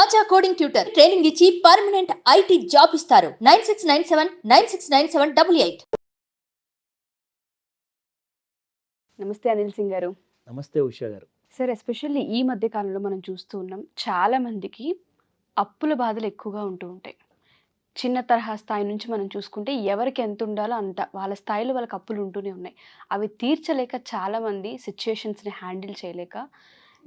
ఆచా coding tutor training ఇచ్చి permanent IT job ఇస్తారు. 9697969788. నమస్తే అనిల్ సింగ్ గారు. నమస్తే ఉషా గారు. సార్, ఎస్పెషల్లీ ఈ మధ్య కాలంలో మనం చూస్తూ ఉన్నాం, చాలా మందికి అప్పుల బాధలు ఎక్కువగా ఉంటూ ఉంటాయి. చిన్న తరహా స్థాయి నుంచి మనం చూసుకుంటే ఎవరికి ఎంత ఉండాలో అంత వాళ్ళ స్థాయిలో వాళ్ళకి అప్పులు ఉంటూనే ఉన్నాయి. అవి తీర్చలేక చాలామంది సిచ్యుయేషన్స్ని హ్యాండిల్ చేయలేక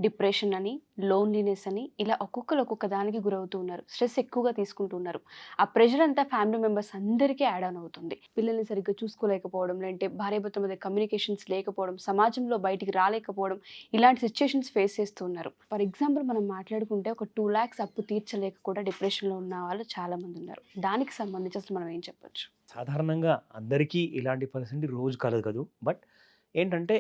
డిప్రెషన్ అని, లోన్లీనెస్ అని ఇలా ఒక్కొక్కరు ఒక్కొక్క దానికి గురవుతూ ఉన్నారు. స్ట్రెస్ ఎక్కువగా తీసుకుంటున్నారు. ఆ ప్రెషర్ అంతా ఫ్యామిలీ మెంబర్స్ అందరికీ యాడ్ ఆన్ అవుతుంది. పిల్లల్ని సరిగ్గా చూసుకోలేకపోవడం, లేదంటే భార్యాభర్తల మధ్య కమ్యూనికేషన్స్ లేకపోవడం, సమాజంలో బయటికి రాలేకపోవడం, ఇలాంటి సిచ్యుయేషన్స్ ఫేస్ చేస్తూ ఉన్నారు. ఫర్ ఎగ్జాంపుల్ మనం మాట్లాడుకుంటే ఒక 2 lakhs అప్పు తీర్చలేక కూడా డిప్రెషన్లో ఉన్న వాళ్ళు చాలామంది ఉన్నారు. దానికి సంబంధించి అసలు మనం ఏం చెప్పొచ్చు? సాధారణంగా అందరికీ ఇలాంటి పరిస్థితి రోజు కలగదు. బట్ ఏంటంటే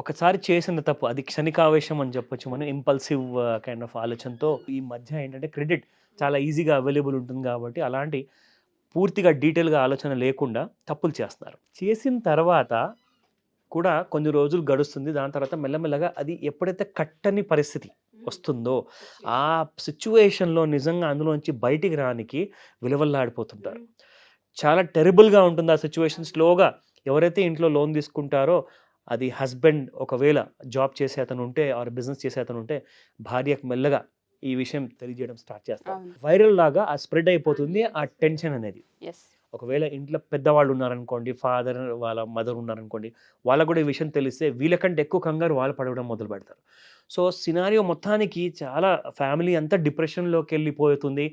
ఒకసారి చేసిన తప్పు, అది క్షణికావేశం అని చెప్పొచ్చు. మనం ఇంపల్సివ్ కైండ్ ఆఫ్ ఆలోచనతో ఈ మధ్య ఏంటంటే క్రెడిట్ చాలా ఈజీగా అవైలబుల్ ఉంటుంది కాబట్టి అలాంటి పూర్తిగా డీటెయిల్గా ఆలోచన లేకుండా తప్పులు చేస్తున్నారు. చేసిన తర్వాత కూడా కొన్ని రోజులు గడుస్తుంది. దాని తర్వాత మెల్లమెల్లగా అది ఎప్పుడైతే కట్టని పరిస్థితి వస్తుందో ఆ సిచ్యువేషన్లో నిజంగా అందులోంచి బయటికి రానికి విలువల్లాడిపోతుంటారు. చాలా టెరిబుల్గా ఉంటుంది ఆ సిచ్యువేషన్. స్లోగా ఎవరైతే ఇంట్లో లోన్ తీసుకుంటారో అది హస్బెండ్ ఒకవేళ జాబ్ చేసే అతను ఉంటే ఆర్ బిజినెస్ చేసే అతను ఉంటే భార్యకు మెల్లగా ఈ విషయం తెలియజేయడం స్టార్ట్ చేస్తారు. వైరల్ లాగా ఆ స్ప్రెడ్ అయిపోతుంది ఆ టెన్షన్ అనేది. ఒకవేళ ఇంట్లో పెద్దవాళ్ళు ఉన్నారనుకోండి, ఫాదర్ వాళ్ళ మదర్ ఉన్నారనుకోండి, వాళ్ళకు కూడా ఈ విషయం తెలిస్తే వీళ్ళకంటే ఎక్కువ కంగారు వాళ్ళు పడవడం మొదలు పెడతారు. సో సినారియో మొత్తానికి చాలా ఫ్యామిలీ అంతా డిప్రెషన్లోకి వెళ్ళిపోతుంది.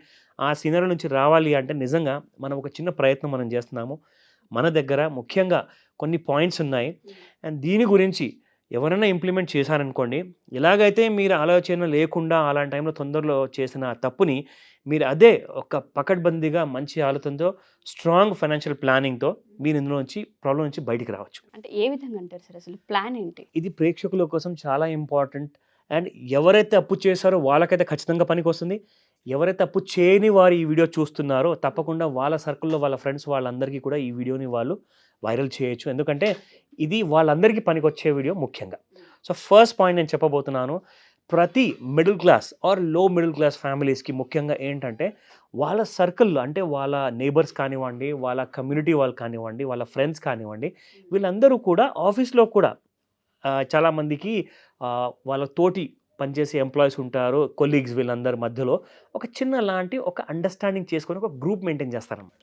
ఆ సినారియో నుంచి రావాలి అంటే నిజంగా మనం ఒక చిన్న ప్రయత్నం మనం చేస్తున్నాము. మన దగ్గర ముఖ్యంగా కొన్ని పాయింట్స్ ఉన్నాయి. అండ్ దీని గురించి ఎవరైనా ఇంప్లిమెంట్ చేశారనుకోండి, ఎలాగైతే మీరు ఆలోచన లేకుండా అలాంటి టైంలో తొందరలో చేసిన తప్పుని మీరు అదే ఒక పకడ్బందీగా మంచి ఆలోచనతో స్ట్రాంగ్ ఫైనాన్షియల్ ప్లానింగ్తో మీరు ఇందులో నుంచి ప్రాబ్లం నుంచి బయటికి రావచ్చు. అంటే ఏ విధంగా అంటారు సార్, అసలు ప్లాన్ ఏంటి? ఇది ప్రేక్షకుల కోసం చాలా ఇంపార్టెంట్. అండ్ ఎవరైతే అప్పు చేశారో వాళ్ళకైతే ఖచ్చితంగా పనికి వస్తుంది. ఎవరైతే అప్పు చేయని వారు ఈ వీడియో చూస్తున్నారో తప్పకుండా వాళ్ళ సర్కిల్లో వాళ్ళ ఫ్రెండ్స్ వాళ్ళందరికీ కూడా ఈ వీడియోని వాళ్ళు వైరల్ చేయొచ్చు. ఎందుకంటే ఇది వాళ్ళందరికీ పనికి వచ్చే వీడియో ముఖ్యంగా. సో ఫస్ట్ పాయింట్ నేను చెప్పబోతున్నాను, ప్రతి మిడిల్ క్లాస్ ఆర్ లో మిడిల్ క్లాస్ ఫ్యామిలీస్కి ముఖ్యంగా ఏంటంటే వాళ్ళ సర్కిల్లో, అంటే వాళ్ళ నేబర్స్ కానివ్వండి, వాళ్ళ కమ్యూనిటీ వాళ్ళు కానివ్వండి, వాళ్ళ ఫ్రెండ్స్ కానివ్వండి, వీళ్ళందరూ కూడా ఆఫీస్లో కూడా చాలామందికి వాళ్ళ తోటి పనిచేసే ఎంప్లాయీస్ ఉంటారు, కొలీగ్స్, వీళ్ళందరి మధ్యలో ఒక చిన్న లాంటి ఒక అండర్స్టాండింగ్ చేసుకొని ఒక గ్రూప్ మెయింటైన్ చేస్తారన్నమాట.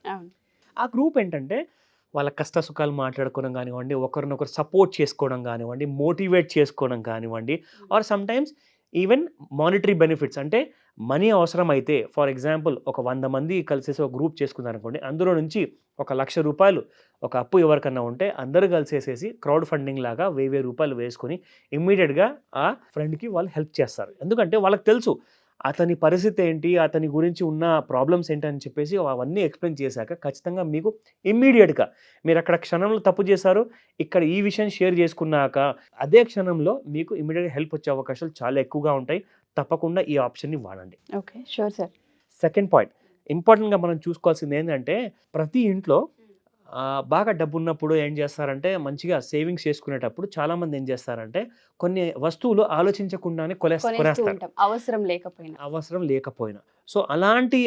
ఆ గ్రూప్ ఏంటంటే వాళ్ళ కష్ట సుఖాలు మాట్లాడుకోవడం కానివ్వండి, ఒకరినొకరు సపోర్ట్ చేసుకోవడం కానివ్వండి, మోటివేట్ చేసుకోవడం కానివ్వండి, or sometimes even monetary benefits, అంటే మనీ అవసరం అయితే ఫర్ ఎగ్జాంపుల్ ఒక 100 మంది కలిసేసి ఒక గ్రూప్ చేసుకున్నారనుకోండి, అందులో నుంచి ₹1,00,000 ఒక అప్పు ఎవరికన్నా ఉంటే అందరూ కలిసేసేసి క్రౌడ్ ఫండింగ్ లాగా ₹1000 వేసుకొని ఇమ్మీడియట్గా ఆ ఫ్రెండ్కి వాళ్ళు హెల్ప్ చేస్తారు. ఎందుకంటే వాళ్ళకి తెలుసు అతని పరిస్థితి ఏంటి, అతని గురించి ఉన్న ప్రాబ్లమ్స్ ఏంటి అని చెప్పేసి అవన్నీ ఎక్స్ప్లెయిన్ చేశాక ఖచ్చితంగా మీకు ఇమ్మీడియట్గా మీరు అక్కడ క్షణంలో తప్పు చేశారు, ఇక్కడ ఈ విషయం షేర్ చేసుకున్నాక అదే క్షణంలో మీకు ఇమ్మీడియట్గా హెల్ప్ వచ్చే అవకాశాలు చాలా ఎక్కువగా ఉంటాయి. తప్పకుండా ఈ ఆప్షన్ని వాడండి. Okay, sure sir. Second point, ఇంపార్టెంట్గా మనం చూసుకోవాల్సింది ఏంటంటే ప్రతి ఇంట్లో బాగా డబ్బు ఉన్నప్పుడు ఏం చేస్తారంటే మంచిగా సేవింగ్స్ చేసుకునేటప్పుడు చాలామంది ఏం చేస్తారంటే కొన్ని వస్తువులు ఆలోచించకుండానే కొనేస్తారు అవసరం లేకపోయినా. సో అలాంటి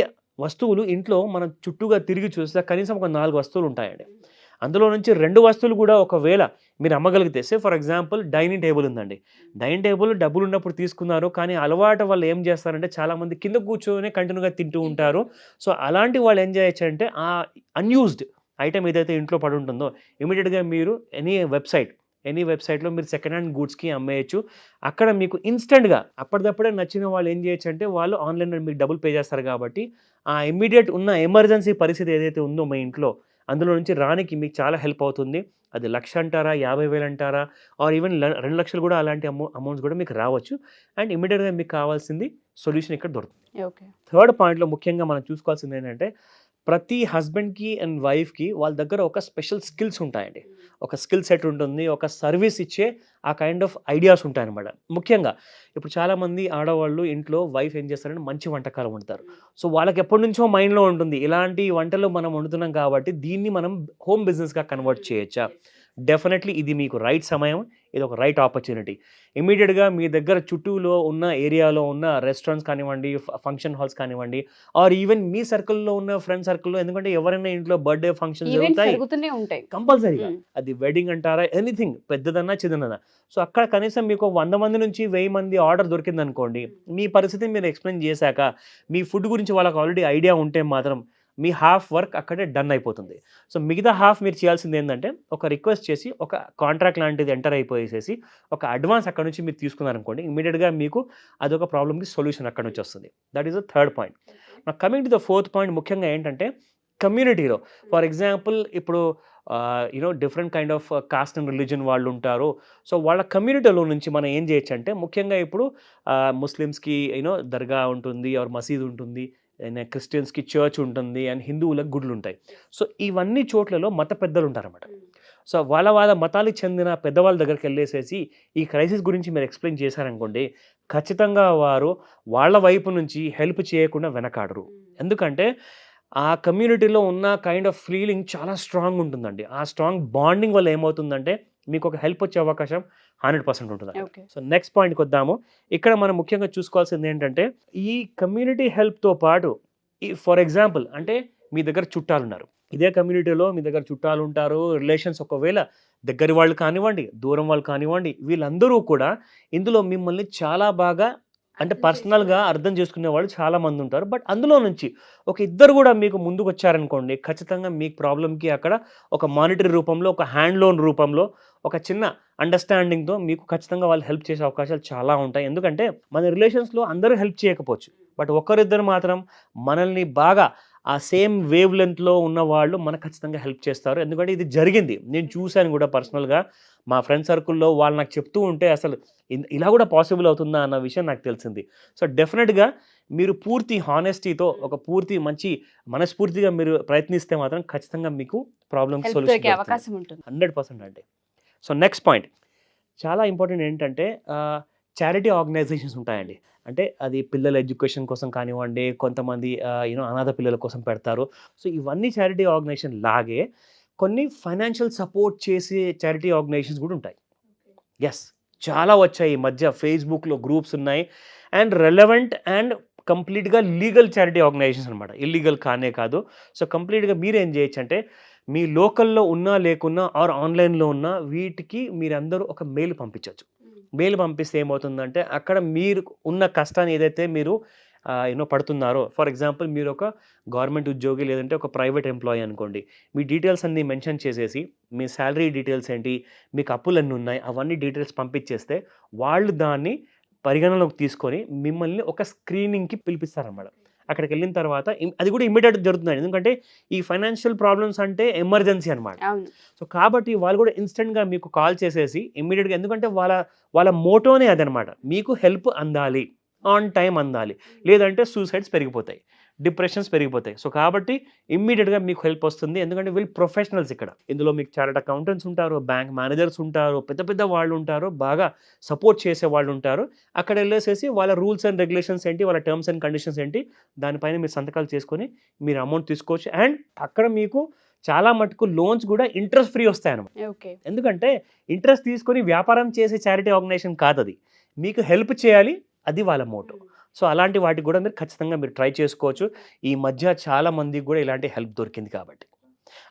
వస్తువులు ఇంట్లో మనం చుట్టూగా తిరిగి చూస్తే కనీసం ఒక 4 వస్తువులు ఉంటాయండి. అందులో నుంచి 2 వస్తువులు కూడా ఒకవేళ మీరు అమ్మగలిగితే, ఫర్ ఎగ్జాంపుల్ డైనింగ్ టేబుల్ ఉందండి. డైనింగ్ టేబుల్ డబ్బులు ఉన్నప్పుడు తీసుకున్నారు, కానీ అలవాటు వాళ్ళు ఏం చేస్తారంటే చాలామంది కింద కూర్చొని కంటిన్యూగా తింటూ ఉంటారు. సో అలాంటి వాళ్ళు ఏం చేయొచ్చు అంటే ఆ అన్యూజ్డ్ ఐటమ్ ఏదైతే ఇంట్లో పడి ఉంటుందో ఇమీడియట్గా మీరు ఎనీ వెబ్సైట్లో మీరు సెకండ్ హ్యాండ్ గూడ్స్కి అమ్మేయచ్చు. అక్కడ మీకు ఇన్స్టెంట్గా అప్పటిదప్పుడే నచ్చిన వాళ్ళు ఏం చేయొచ్చు అంటే వాళ్ళు ఆన్లైన్లో మీకు డబ్బులు పే చేస్తారు కాబట్టి ఆ ఇమ్మీడియట్ ఉన్న ఎమర్జెన్సీ పరిస్థితి ఏదైతే ఉందో మీ ఇంట్లో అందులో నుంచి రానికి మీకు చాలా హెల్ప్ అవుతుంది. అది 1,00,000 అంటారా, 50,000 అంటారా, ఆర్ ఈవెన్ 2 లక్షలు కూడా అలాంటి అమౌంట్స్ కూడా మీకు రావచ్చు. అండ్ ఇమీడియట్గా మీకు కావాల్సింది సొల్యూషన్ ఇక్కడ దొరుకుతుంది. థర్డ్ పాయింట్లో ముఖ్యంగా మనం చూసుకోవాల్సింది ఏంటంటే ప్రతి హస్బెండ్కి అండ్ వైఫ్కి వాళ్ళ దగ్గర ఒక స్పెషల్ స్కిల్స్ ఉంటాయండి. ఒక స్కిల్ సెట్ ఉంటుంది, ఒక సర్వీస్ ఇచ్చే ఆ కైండ్ ఆఫ్ ఐడియాస్ ఉంటాయన్నమాట. ముఖ్యంగా ఇప్పుడు చాలామంది ఆడవాళ్ళు ఇంట్లో వైఫ్ ఏం చేస్తారంటే మంచి వంటకాలు వండుతారు. సో వాళ్ళకి ఎప్పటి నుంచో మైండ్లో ఉంటుంది ఇలాంటి వంటలు మనం వండుతున్నాం కాబట్టి దీన్ని మనం హోమ్ బిజినెస్గా కన్వర్ట్ చేయొచ్చా, డెఫినెట్లీ ఇది మీకు రైట్ సమయం, ఇది ఒక రైట్ ఆపర్చునిటీ. ఇమీడియట్గా మీ దగ్గర చుట్టూలో ఉన్న ఏరియాలో ఉన్న రెస్టారెంట్స్ కానివ్వండి, ఫంక్షన్ హాల్స్ కానివ్వండి, ఆర్ ఈవెన్ మీ సర్కిల్లో ఉన్న ఫ్రెండ్ సర్కిల్లో, ఎందుకంటే ఎవరైనా ఇంట్లో బర్త్డే ఫంక్షన్స్ జరుగుతాయి జరుగుతూనే ఉంటాయి కంపల్సరీగా, అది వెడ్డింగ్ అంటారా ఎనీథింగ్, పెద్దదన్నా చిన్నదన్నా. సో అక్కడ కనీసం మీకు 100 మంది నుంచి 1000 మంది ఆర్డర్ దొరికింది అనుకోండి, మీ పరిస్థితిని మీరు ఎక్స్ప్లెయిన్ చేశాక మీ ఫుడ్ గురించి వాళ్ళకి ఆల్రెడీ ఐడియా ఉంటే మాత్రం మీ హాఫ్ వర్క్ అక్కడే డన్ అయిపోతుంది. సో మిగతా హాఫ్ మీరు చేయాల్సింది ఏంటంటే ఒక రిక్వెస్ట్ చేసి ఒక కాంట్రాక్ట్ లాంటిది ఎంటర్ అయిపోయేసేసి ఒక అడ్వాన్స్ అక్కడ నుంచి మీరు తీసుకున్నారనుకోండి, ఇమీడియట్గా మీకు అదొక ప్రాబ్లమ్కి సొల్యూషన్ అక్కడ నుంచి వస్తుంది. That is the third point. Now coming to the fourth point, ముఖ్యంగా ఏంటంటే కమ్యూనిటీలో ఫర్ ఎగ్జాంపుల్ ఇప్పుడు different kind of caste and religion వాళ్ళు ఉంటారు. సో వాళ్ళ కమ్యూనిటీలో నుంచి మనం ఏం చేయొచ్చు అంటే, ముఖ్యంగా ఇప్పుడు ముస్లిమ్స్కి దర్గా ఉంటుంది, ఆర్ మసీద్ ఉంటుంది, క్రిస్టియన్స్కి చర్చ్ ఉంటుంది, అండ్ హిందువులకు గుడులు ఉంటాయి. సో ఇవన్నీ చోట్లలో మత పెద్దలు ఉంటారన్నమాట. సో వాళ్ళ మతాలకు చెందిన పెద్దవాళ్ళ దగ్గరికి వెళ్ళేసేసి ఈ క్రైసిస్ గురించి మీరు ఎక్స్ప్లెయిన్ చేశారనుకోండి, ఖచ్చితంగా వారు వాళ్ళ వైపు నుంచి హెల్ప్ చేయకుండా వెనకాడరు. ఎందుకంటే ఆ కమ్యూనిటీలో ఉన్న కైండ్ ఆఫ్ ఫీలింగ్ చాలా స్ట్రాంగ్ ఉంటుందండి. ఆ స్ట్రాంగ్ బాండింగ్ వల్ల ఏమవుతుందంటే మీకు ఒక హెల్ప్ వచ్చే అవకాశం 100% ఉంటుంది. సో నెక్స్ట్ పాయింట్కి వద్దాము. ఇక్కడ మనం ముఖ్యంగా చూసుకోవాల్సింది ఏంటంటే, ఈ కమ్యూనిటీ హెల్ప్తో పాటు ఫర్ ఎగ్జాంపుల్ అంటే మీ దగ్గర చుట్టాలు ఉన్నారు, ఇదే కమ్యూనిటీలో మీ దగ్గర చుట్టాలు ఉంటారు, రిలేషన్స్ ఒకవేళ దగ్గర వాళ్ళు కానివ్వండి, దూరం వాళ్ళు కానివ్వండి, వీళ్ళందరూ కూడా ఇందులో మిమ్మల్ని చాలా బాగా అంటే పర్సనల్గా అర్థం చేసుకునే వాళ్ళు చాలామంది ఉంటారు. బట్ అందులో నుంచి ఒక ఇద్దరు కూడా మీకు ముందుకు వచ్చారనుకోండి, ఖచ్చితంగా మీకు ప్రాబ్లంకి అక్కడ ఒక మానిటరీ రూపంలో, ఒక హ్యాండ్ లోన్ రూపంలో, ఒక చిన్న అండర్స్టాండింగ్తో మీకు ఖచ్చితంగా వాళ్ళు హెల్ప్ చేసే అవకాశాలు చాలా ఉంటాయి. ఎందుకంటే మన రిలేషన్స్లో అందరూ హెల్ప్ చేయకపోవచ్చు, బట్ ఒకరిద్దరు మాత్రం మనల్ని బాగా ఆ సేమ్ వేవ్ లెంత్లో ఉన్న వాళ్ళు మనకు ఖచ్చితంగా హెల్ప్ చేస్తారు. ఎందుకంటే ఇది జరిగింది, నేను చూశాను కూడా పర్సనల్గా. మా ఫ్రెండ్ సర్కిల్లో వాళ్ళు నాకు చెప్తూ ఉంటే అసలు ఇలా కూడా పాసిబుల్ అవుతుందా అన్న విషయం నాకు తెలిసింది. సో డెఫినెట్గా మీరు పూర్తి హానెస్టీతో, ఒక పూర్తి మంచి మనస్ఫూర్తిగా మీరు ప్రయత్నిస్తే మాత్రం ఖచ్చితంగా మీకు ప్రాబ్లమ్కి సొల్యూషన్ అవకాశం ఉంటుంది 100% అండి. సో నెక్స్ట్ పాయింట్ చాలా ఇంపార్టెంట్ ఏంటంటే, చారిటీ ఆర్గనైజేషన్స్ ఉంటాయండి. అంటే అది పిల్లల ఎడ్యుకేషన్ కోసం కానివ్వండి, కొంతమంది అనాథ పిల్లల కోసం పెడతారు. సో ఇవన్నీ చారిటీ ఆర్గనైజేషన్ లాగే కొన్ని ఫైనాన్షియల్ సపోర్ట్ చేసే చారిటీ ఆర్గనైజేషన్స్ కూడా ఉంటాయి. ఎస్, చాలా వచ్చాయి ఈ మధ్య. ఫేస్బుక్లో గ్రూప్స్ ఉన్నాయి, అండ్ రెలవెంట్ అండ్ కంప్లీట్గా లీగల్ చారిటీ ఆర్గనైజేషన్స్ అనమాట, ఇల్లీగల్ కానే కాదు. సో కంప్లీట్గా మీరు ఏం చేయొచ్చు అంటే, మీ లోకల్లో ఉన్నా లేకున్నా ఆర్ ఆన్లైన్లో ఉన్నా వీటికి మీరందరూ ఒక మెయిల్ పంపించవచ్చు. మెయిల్ పంపిస్తే ఏమవుతుందంటే, అక్కడ మీరు ఉన్న కష్టాన్ని ఏదైతే మీరు పడుతున్నారో, ఫర్ ఎగ్జాంపుల్ మీరు ఒక గవర్నమెంట్ ఉద్యోగి లేదంటే ఒక ప్రైవేట్ ఎంప్లాయీ అనుకోండి, మీ డీటెయిల్స్ అన్నీ మెన్షన్ చేసేసి మీ శాలరీ డీటెయిల్స్ ఏంటి, మీకు అప్పులు అన్నీ ఉన్నాయి, అవన్నీ డీటెయిల్స్ పంపించేస్తే వాళ్ళు దాన్ని పరిగణనలోకి తీసుకొని మిమ్మల్ని ఒక స్క్రీనింగ్కి పిలిపిస్తారన్నమాట. అక్కడికి వెళ్ళిన తర్వాత అది కూడా ఇమ్మీడియట్ జరుగుతుంది, ఎందుకంటే ఈ ఫైనాన్షియల్ ప్రాబ్లమ్స్ అంటే ఎమర్జెన్సీ అనమాట. సో కాబట్టి వాళ్ళు కూడా ఇన్స్టెంట్గా మీకు కాల్ చేసేసి ఇమ్మీడియట్గా, ఎందుకంటే వాళ్ళ మోటోనే అదనమాట, మీకు హెల్ప్ అందాలి, ఆన్ టైం అందాలి, లేదంటే సూసైడ్స్ పెరిగిపోతాయి, డిప్రెషన్స్ పెరిగిపోతాయి. సో కాబట్టి ఇమ్మీడియట్గా మీకు హెల్ప్ వస్తుంది, ఎందుకంటే వీళ్ళు ప్రొఫెషనల్స్. ఇక్కడ ఇందులో మీకు చార్టర్డ్ అకౌంటెంట్స్ ఉంటారు, బ్యాంక్ మేనేజర్స్ ఉంటారు, పెద్ద పెద్ద వాళ్ళు ఉంటారు, బాగా సపోర్ట్ చేసే వాళ్ళు ఉంటారు. అక్కడ వెళ్ళేసేసి వాళ్ళ రూల్స్ అండ్ రెగ్యులేషన్స్ ఏంటి, వాళ్ళ టర్మ్స్ అండ్ కండిషన్స్ ఏంటి, దానిపైన మీరు సంతకాలు చేసుకొని మీరు అమౌంట్ తీసుకోవచ్చు. అండ్ అక్కడ మీకు చాలా మటుకు లోన్స్ కూడా ఇంట్రెస్ట్ ఫ్రీ వస్తాయి అన్నమాట. ఎందుకంటే ఇంట్రెస్ట్ తీసుకొని వ్యాపారం చేసే చారిటీ ఆర్గనైజేషన్ కాదు అది, మీకు హెల్ప్ చేయాలి, అది వాళ్ళ మోటో. సో అలాంటి వాటికి కూడా మీరు ఖచ్చితంగా మీరు ట్రై చేసుకోవచ్చు. ఈ మధ్య చాలా మందికి కూడా ఇలాంటి హెల్ప్ దొరికింది కాబట్టి.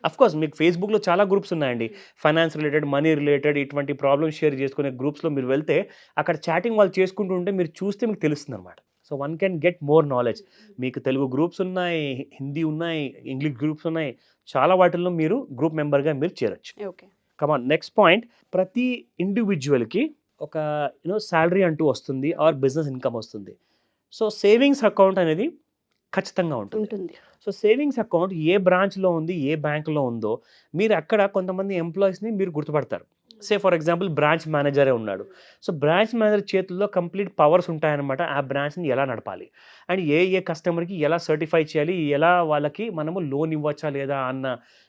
అఫ్కోర్స్ మీకు ఫేస్బుక్లో చాలా గ్రూప్స్ ఉన్నాయండి, ఫైనాన్స్ రిలేటెడ్, మనీ రిలేటెడ్, ఇటువంటి ప్రాబ్లమ్స్ షేర్ చేసుకునే గ్రూప్స్లో మీరు వెళ్తే అక్కడ చాటింగ్ వాళ్ళు చేసుకుంటూ ఉంటే మీరు చూస్తే మీకు తెలుస్తుంది అనమాట. So one can get more knowledge. మీకు తెలుగు గ్రూప్స్ ఉన్నాయి, హిందీ ఉన్నాయి, ఇంగ్లీష్ గ్రూప్స్ ఉన్నాయి, చాలా వాటిల్లో మీరు గ్రూప్ మెంబర్గా మీరు చేరొచ్చు. కమాన్, నెక్స్ట్ పాయింట్, ప్రతి ఇండివిజువల్కి ఒక శాలరీ అంటూ వస్తుంది, ఆర్ బిజినెస్ ఇన్కమ్ వస్తుంది. సో సేవింగ్స్ అకౌంట్ అనేది ఖచ్చితంగా ఉంటుంది. సో సేవింగ్స్ అకౌంట్ ఏ బ్రాంచ్లో ఉంది, ఏ బ్యాంకులో ఉందో మీరు అక్కడ కొంతమంది ఎంప్లాయీస్ని మీరు గుర్తుపడతారు. సే ఫర్ ఎగ్జాంపుల్ బ్రాంచ్ మేనేజరే ఉన్నాడు. సో బ్రాంచ్ మేనేజర్ చేతుల్లో కంప్లీట్ పవర్స్ ఉంటాయన్నమాట, ఆ బ్రాంచ్ని ఎలా నడపాలి, అండ్ ఏ కస్టమర్కి ఎలా సర్టిఫై చేయాలి, ఎలా వాళ్ళకి మనము లోన్ ఇవ్వచ్చా లేదా అన్న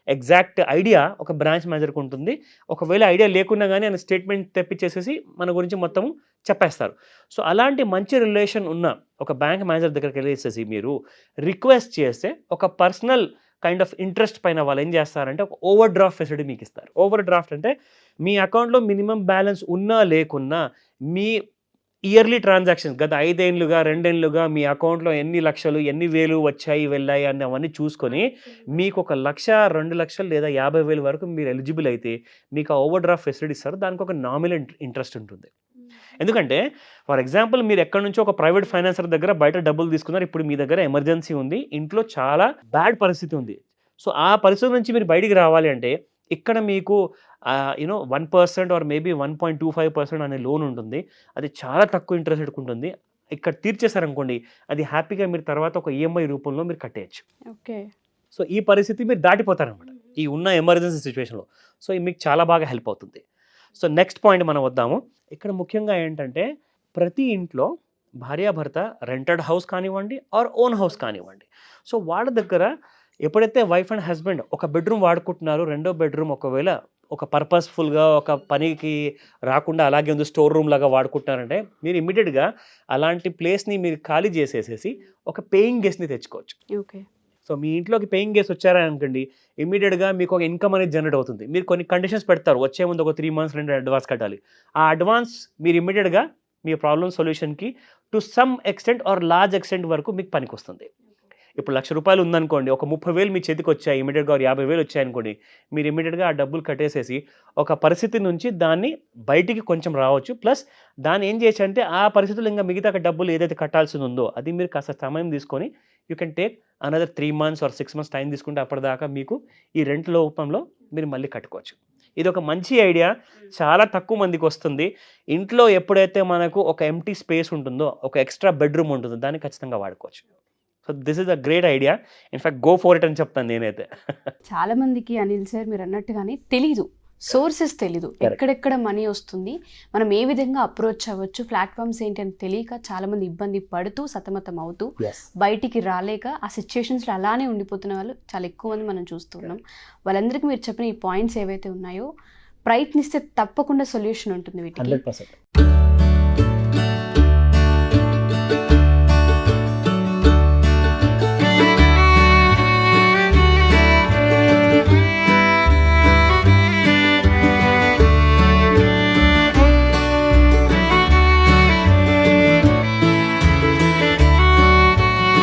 ఎగ్జాక్ట్ ఐడియా ఒక బ్రాంచ్ మేనేజర్కి ఉంటుంది. ఒకవేళ ఐడియా లేకున్నా కానీ ఆయన స్టేట్మెంట్ తెప్పించేసేసి మన గురించి మొత్తం చెప్పేస్తారు. సో అలాంటి మంచి రిలేషన్ ఉన్న ఒక బ్యాంక్ మేనేజర్ దగ్గరికి వెళ్ళేసేసి మీరు రిక్వెస్ట్ చేస్తే ఒక పర్సనల్ కైండ్ ఆఫ్ ఇంట్రెస్ట్ పైన వాళ్ళు ఏం చేస్తారంటే ఒక ఓవర్ డ్రాఫ్ట్ ఫెసిలిటీ మీకు ఇస్తారు. ఓవర్ డ్రాఫ్ట్ అంటే మీ అకౌంట్లో మినిమం బ్యాలెన్స్ ఉన్నా లేకున్నా మీ ఇయర్లీ ట్రాన్సాక్షన్స్ గత 5 ఏళ్ళుగా 2 ఏళ్ళుగా మీ అకౌంట్లో ఎన్ని లక్షలు ఎన్ని వేలు వచ్చాయి వెళ్ళాయి అని అవన్నీ చూసుకొని మీకు 1 లక్ష 2 లక్షలు లేదా 50,000 వరకు మీరు ఎలిజిబుల్ అయితే మీకు ఆ ఓవర్ డ్రాఫ్ట్ ఫెసిలిటీ ఇస్తారు. దానికి ఒక నామినల్ ఇంట్రెస్ట్ ఉంటుంది. ఎందుకంటే ఫర్ ఎగ్జాంపుల్ మీరు ఎక్కడి నుంచో ఒక ప్రైవేట్ ఫైనాన్సర్ దగ్గర బయట డబ్బులు తీసుకున్నారు, ఇప్పుడు మీ దగ్గర ఎమర్జెన్సీ ఉంది, ఇంట్లో చాలా బ్యాడ్ పరిస్థితి ఉంది. సో ఆ పరిస్థితి నుంచి మీరు బయటికి రావాలి అంటే ఇక్కడ మీకు 1% ఆర్ మేబీ 1.25% అనే లోన్ ఉంటుంది. అది చాలా తక్కువ ఇంట్రెస్ట్ ఉంటుంది. ఇక్కడ తీర్చేశారనుకోండి అది హ్యాపీగా మీరు తర్వాత ఒక ఈఎంఐ రూపంలో మీరు కట్టేయచ్చు. ఓకే. సో ఈ పరిస్థితి మీరు దాటిపోతారనమాట ఈ ఉన్న ఎమర్జెన్సీ సిచ్యువేషన్లో. సో ఇది మీకు చాలా బాగా హెల్ప్ అవుతుంది. సో నెక్స్ట్ పాయింట్ మనం వద్దాము. ఇక్కడ ముఖ్యంగా ఏంటంటే ప్రతి ఇంట్లో భార్యాభర్త రెంటెడ్ హౌస్ కానివ్వండి ఆర్ ఓన్ హౌస్ కానివ్వండి, సో వాళ్ళ దగ్గర ఎప్పుడైతే వైఫ్ అండ్ హస్బెండ్ ఒక బెడ్రూమ్ వాడుకుంటున్నారో రెండో బెడ్రూమ్ ఒకవేళ ఒక పర్పస్ఫుల్గా ఒక పనికి రాకుండా అలాగే ఉంది స్టోర్ రూమ్ లాగా వాడుకుంటున్నారంటే మీరు ఇమ్మీడియట్గా అలాంటి ప్లేస్ని మీరు ఖాళీ చేసేసేసి ఒక పేయింగ్ గెస్ట్ని తెచ్చుకోవచ్చు. ఓకే. సో మీ ఇంట్లోకి పేయింగ్ గెస్ట్ వచ్చారని అనుకోండి, ఇమీడియట్గా మీకు ఒక ఇన్కమ్ అనేది జనరేట్ అవుతుంది. మీరు కొన్ని కండిషన్స్ పెడతారు, వచ్చే ముందు ఒక 3 months రెంట్ అడ్వాన్స్ కట్టాలి. ఆ అడ్వాన్స్ మీరు ఇమీడియట్గా మీ ప్రాబ్లమ్ సొల్యూషన్కి to some extent or large extent వరకు మీకు పనికి వస్తుంది. ఇప్పుడు ₹1,00,000 ఉందనుకోండి, ఒక 30,000 మీ చేతికి వచ్చాయి, ఇమీడియట్గా 50,000 వచ్చాయనుకోండి, మీరు ఇమీడియట్గా ఆ డబ్బులు కట్టేసేసి ఒక పరిస్థితి నుంచి దాన్ని బయటికి కొంచెం రావచ్చు. ప్లస్ దాన్ని ఏం చేయొచ్చు అంటే ఆ పరిస్థితులు ఇంకా మిగతా డబ్బులు ఏదైతే కట్టాల్సింది ఉందో అది మీరు కాస్త సమయం తీసుకొని you can take another 3 months or 6 months time తీసుకుంటే అప్పటిదాకా మీకు ఈ రెంట్ రూపంలో మీరు మళ్ళీ కట్టుకోవచ్చు. ఇది ఒక మంచి ఐడియా, చాలా తక్కువ మందికి వస్తుంది. ఇంట్లో ఎప్పుడైతే మనకు ఒక ఎంటీ స్పేస్ ఉంటుందో, ఒక ఎక్స్ట్రా బెడ్రూమ్ ఉంటుందో దాన్ని ఖచ్చితంగా వాడుకోవచ్చు. So this is a great idea. In fact go for it అని చెప్తాను నేనైతే. చాలా మందికి అనిల్ సార్ మీరు అన్నట్టుగానే తెలీదు, సోర్సెస్ తెలీదు, ఎక్కడెక్కడ మనీ వస్తుంది, మనం ఏ విధంగా అప్రోచ్ అవ్వచ్చు, ప్లాట్ఫామ్స్ ఏంటి అని తెలియక చాలా మంది ఇబ్బంది పడుతూ సతమతం అవుతూ బయటికి రాలేక ఆ సిచ్యుయేషన్స్లో అలానే ఉండిపోతున్న వాళ్ళు చాలా ఎక్కువ మంది మనం చూస్తున్నాం. వాళ్ళందరికీ మీరు చెప్పిన ఈ పాయింట్స్ ఏవైతే ఉన్నాయో ప్రయత్నిస్తే తప్పకుండా సొల్యూషన్ ఉంటుంది వీటికి. 100%.